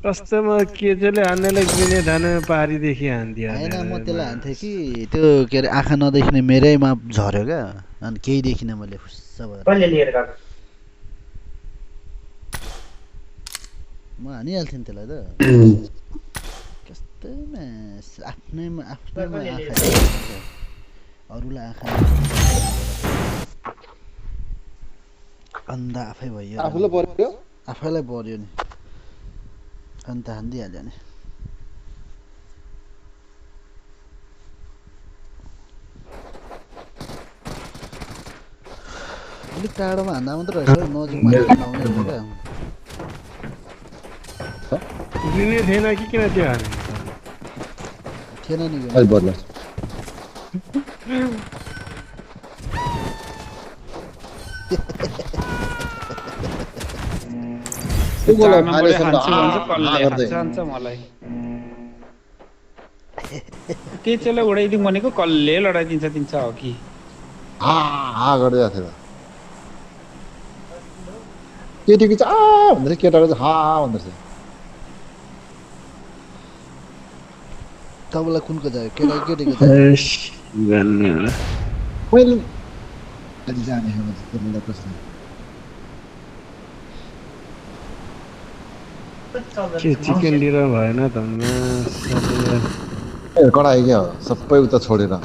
कस्तोमा केजोले हान्नेलाई ग्रेनेड हाने पारीदेखि हान्दियो होइन म भनेर त्यसलाई हान्थेँ कि त्यो के अरे आँखा नदेखिने मेरैमा झऱ्यो क्या अनि केही देखिनँ मैले फुस्स भएर कहिले लिएर गएको म हानिहाल्थेँ नि त्यसलाई त कस्तैमा आफ्नैमा कहिले आँखा लिएर देख्छ अरूलाई आँखा अन्धा आफै भइयो आफूलाई पर्यो आफैलाई पर्यो नि अन्त हानिदिइहाल्यो नि अलिक टाढोमा हान्दा मात्रै रहेछ हौ नजिकमा हान्दा नहुने रहेछ क्या ग्रेनेड थिएन कि किन त्यो हानेको थिएन नि अहिले बदला जान बढी हान्छु भन्छ कसले हान्छ हान्छ मलाई के चेले उडाइदिउँ भनेको कसले लडाइदिन्छ दिन्छ हो कि हा गर्दै आएको थियो केटीको चाहिँ भन्दै केटाको चाहिँ हा भन्दै थियो तपाईँलाई कुनको चाहियो केटा केटीको चाहियो जान्ने होला मैले अलि जाने त्यसलाई प्रश्न के चिकन डिनर भएन त करायो क्या सबै उता छोडेर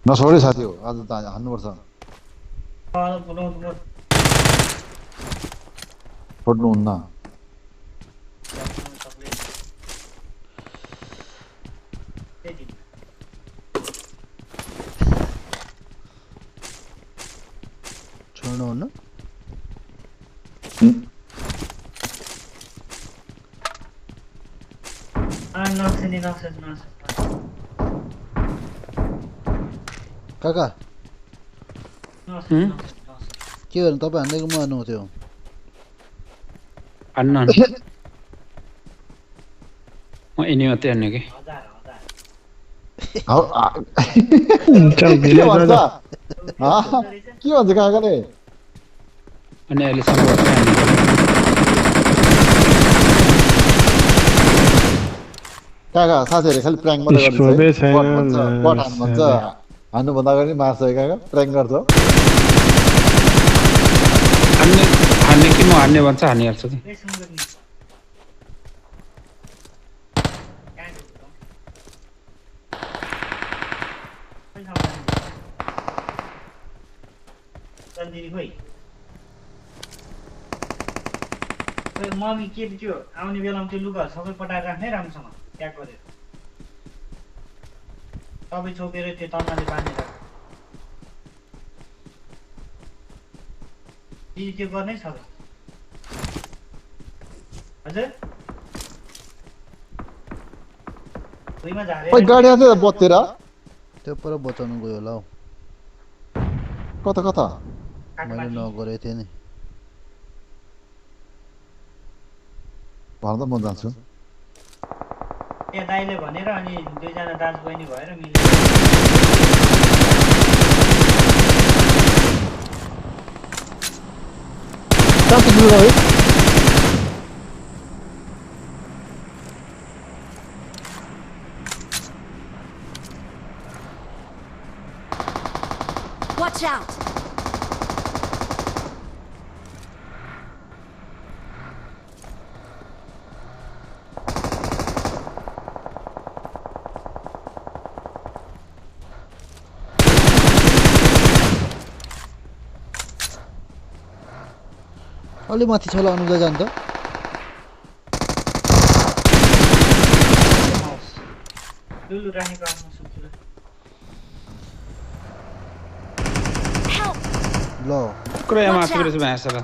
नछोडे साथी हो आज त हान्नुपर्छ छोड्नुहुन्न छोड्नुहुन्न काका के गर्नु तपाईँ हान्दैको म हान्नु थियो हान्न म यिनी मात्रै हान्ने कि के भन्छ काकाले अनि अहिलेसम्म काका साथीहरूले खालि प्र्याङ्क मात्रै गर्छ भन्छ हान्नुभन्दा अगाडि मार्छ काका प्र्याङ्क गर्छ हान्ने कि म हान्ने भन्छ हानिहाल्छु कि मम्मी के थियो आउने बेलामा त्यो लुगाहरू सबै पटाएर राख्नै राम्रोसँग प्याक गरेर सबै छोपेर त्यो तन्नाले बाँधेर दिदी त्यो गर्नै छ हजुर भुइँमा झारेर गाडी आएको थियो बत्तेर त्यो पर बचाउनु गयो होला हौ कता कता मैले नगरेको थिएँ नि भन त म जान्छु त्यहाँ दाइले भनेर अनि दुईजना दाजु बहिनी भएर मिलेर Watch out! अलि माथि छ होला अनुजा जान्छ लुलु राखेको आफ्नो सुत्छु ल कुरा यहाँ माथि रहेछ भ्याँसेर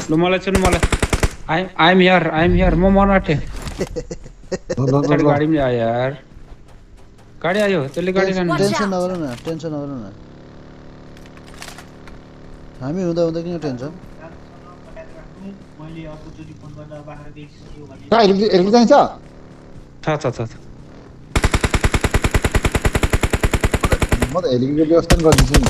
ल मलाई सुन मलाई आई एम हियर म मर्न आँटे गाडी पनि आयो यार गाडी आयो त्यसले गाडी खानु टेन्सन नगर्नु न हामी हुँदा किन टेन्सन मैले अर्कोचोटि फोन गर्दा बाख्रा देखियो भने कहाँ हेलिकप्टर चाहिन्छ छ म त हेलिकप्टर व्यवस्था पनि गरिदिन्छु नि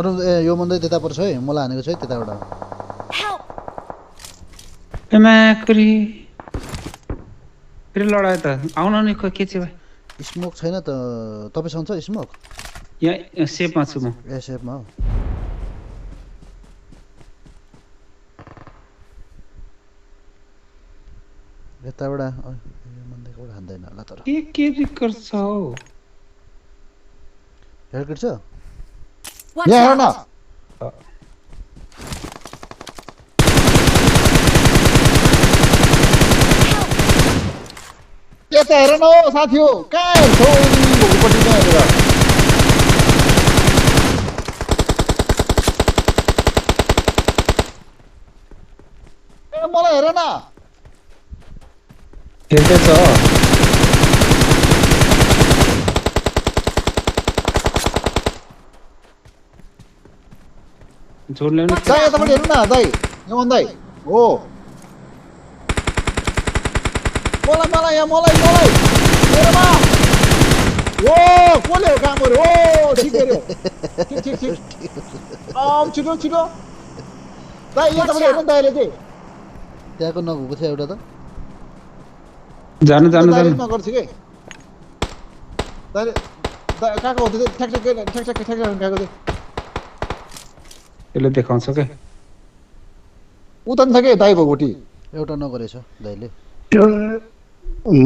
अरू यो मन्दै त्यता पर्छ है मलाई हानेको छ है त्यताबाट एमाकरी फेरि लडायो त आउन नि के छ भाइ स्मोक छैन त तपाईसँग छ स्मोक यहाँ सेपमा छु म ए सेपमा हो यताबाट यो मन्दैकोबाट हान्दैन होला तर के दिक्कत छ हौ हेडकट छ यहाँ हेर न यता हेर न हो साथी हो कहाँ हेर्छौ भोलिपट्टि कहाँ हेरेर ए मलाई हेर न हेर्दैछ जोड्ने नि दाइ यतापट्टि हेर्नु न दाइ यहाँ दाइ हो मलाई मेरोमा ओ कसले हो काम गर्यो ओ ठिक गर्यो ठिक छिटो दाइ यतापट्टि हेर्नु दाइले चाहिँ त्यहाँको नगएको थियो एउटा त जानु नगर्छ के दाइले कहाँको हो त्यो ठ्याक गएको थियो यसले देखाउँछ के उता नि छ के दाइ भोगोटी एउटा नगरेछ दाइले त्यो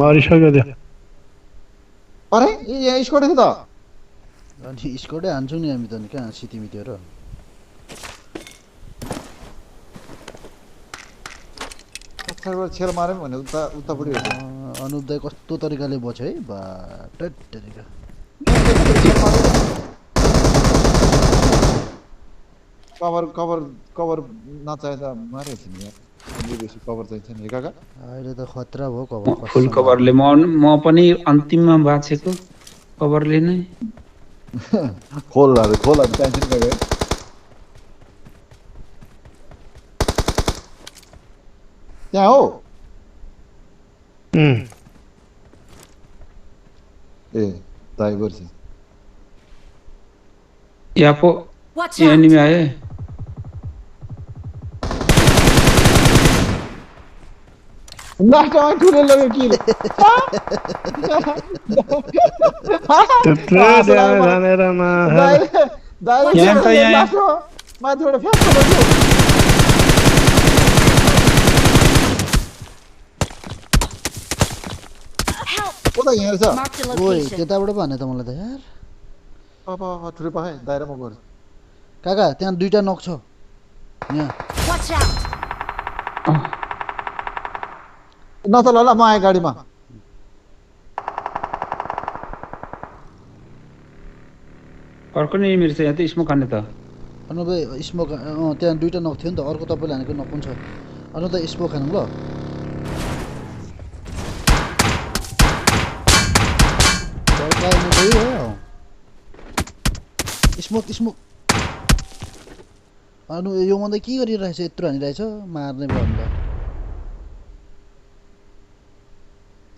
मरिसक्यो त्यो अरे यहाँ स्कोर थियो त अनि स्कोरै हान्छौँ नि हामी त नि कहाँ सितिमितिर पछाडिबाट छेल मार्यो भने उतापट्टि अनुप दाइ कस्तो तरिकाले बच्यो है बाटो तरिका कभर नचाहे त मारेको थियो नि यार बेसी कभर चाहिन्छ नि काका अहिले त खतरा भयो कभर फुल कभरले म पनि अन्तिममा बाँचेको कभरले नै खोलहरू चाहिन्छ नि काका त्यहाँ हो ए दाइ गर्छ यहाँ पो एनिमी आए लास्टमा कुले लग्यो किल त्यत्रो ड्यामेज हानेर यहाँ त यहाँ माथिबाट फ्याक्क लग्यो उता यहाँ रहेछ ओइ त्यताबाट पो हाने त मलाई त यार अब ठुलो पाए दाइरा म गर्छु काका त्यहाँ दुईटा नक छ यहाँ न त ल म आएँ गाडीमा अर्को नै मेरो छ यहाँ त स्मोक हान्ने त अनुप दाइ स्मोक त्यहाँ दुईटा नक थियो नि त अर्को तपाईँले हानेको नक पनि छ अनुप दाइ स्मोक हानौँ ल स्मोक अनु यो मन्दै के गरिरहेछ यत्रो हानिरहेछ मार्ने भयो भने त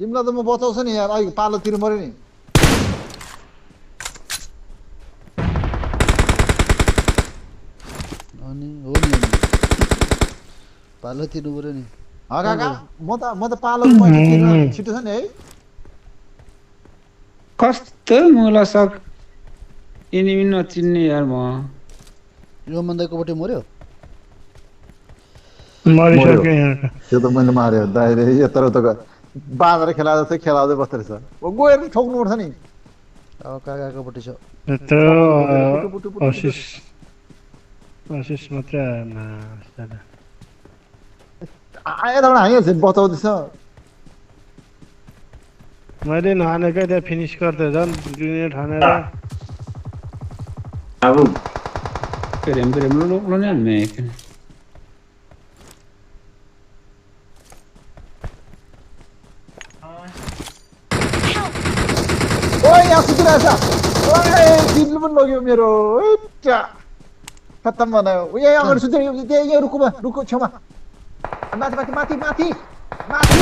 तिमीलाई त म बचाउँछु नि यार अहिले पालो तिर्नु पर्यो नि अनि हो नि पालो तिर्नु पर्यो नि काका म त पालोको पैसा तिर्न छिटो छ नि है कस्तो मलाई सक एनिमी नचिन्ने यार म यो मन्दैकोपट्टि मर्यो मरिसक्यो यहाँको त्यो त मैले मार्यो दाइले यत्रो त बाँधेर खेलाएको जस्तै खेलाउँदै बस्दो रहेछ गएर ठोक्नुपर्छ नि अब काकाकोपट्टि छ यत्रो आशिष मात्रै आएन यताबाट हानिहाल्छ नि बचाउँदैछ मैले नहानेकै त्यहाँ फिनिस गर्दै झन् ग्रेनेड हानेर अब Kerem lu nih mek. ओए यहाँ सुतिरहेछ ओए दिल पनि लग्यो मेरो एटा खत्तम बनायो उ यहाँ अगाडि सुतिरहेको त्यहाँ यहाँ रुखको छेउमा माथि माथि माथि माथि माथि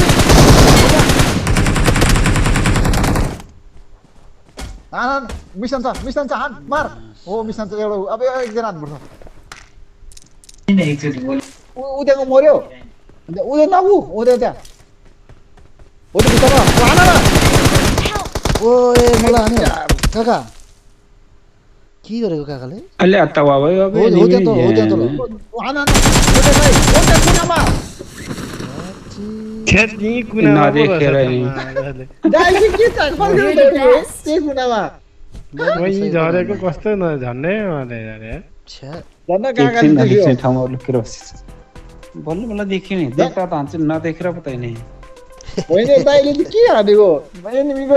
हान मिसन छ हान मार हो मिसन छ एउटा अब एकजना हान्नुपर्छ किन एकचोटि बोले उदेखि मर्यो उदे नगु उदे त्यहाँ उदे भित्रमा हान न ओए मलाई हान्यो काका के गरेको काकाले Alle atawa boy हो त्यहाँ त हान हान उदे भाइ उदे कुनामा छेत नि कुनामा ना देखेर नि दाइ के छ फर्किनु के कुनामा वही झरेको कस्तो नझन्ने भने यार छ्या जन्न काका एकछिन देख्यो एकछिन ठाउँमा लुकेर बसिन्छ बल्ल बल्ल देख्यो नि देख्दा त हान्छ नदेखेर पो त नि होइन दाइले के हानेको एनिमीको